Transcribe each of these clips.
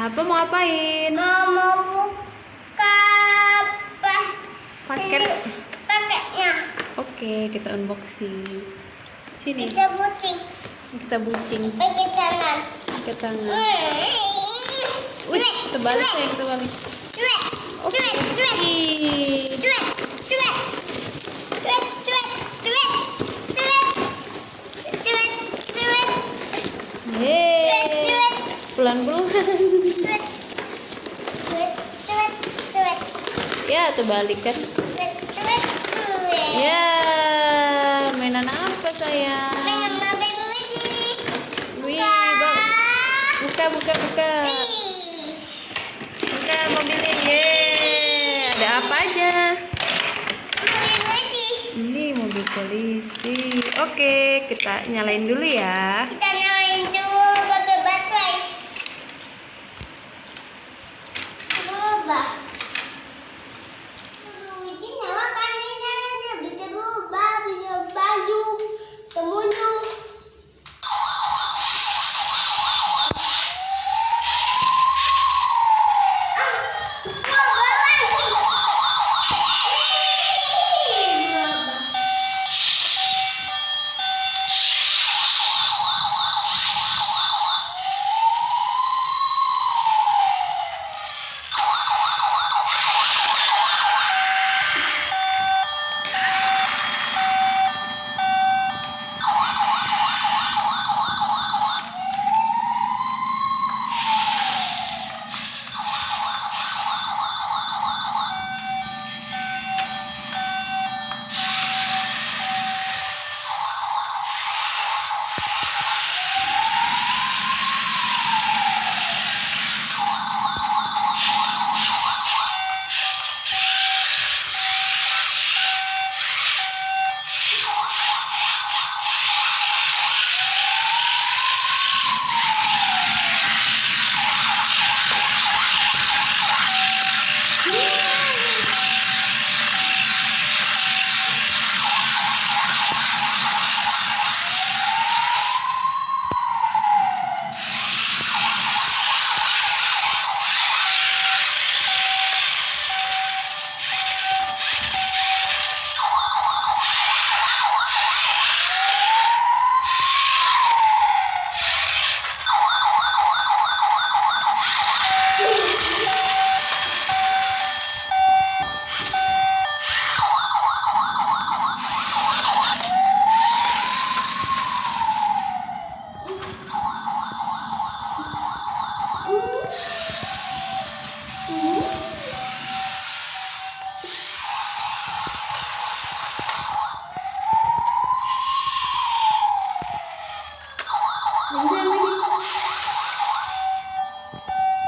Apa mau ngapain? Mau buka Paket. paketnya. Oke, kita unboxing. Sini. Kita bucing. Kita bucing. Pakai tangan. Pakai tangan. Wih, terbalik sayang, terbalik. Cuek. Oke. Cuek. Cuek. Cuek. Cuek. Cuek. Cuek. Cuek. Cuek. Cuek. Cuek. Yeay. Pelan-pelan. Cuek. Cuek. Cuek. Cuek. Ya, terbalik kan. Cuek. Cuek. Cuek. Ya, mainan apa sayang? Mainan Babe Budi. Wih, Buka. buka. Ih. Buka mobilnya. Yeay. Ada apa aja? Babe Budi. Ini mobil polisi. Oke, kita nyalain dulu ya. Kita nyalain dulu pakai baterai. Berubah. Uji nyalakan ini dia bisa berubah, bisa baju, semuanya.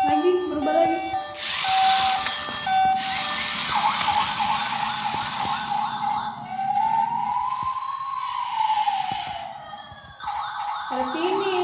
Lagi, berubah lagi. Ke sini.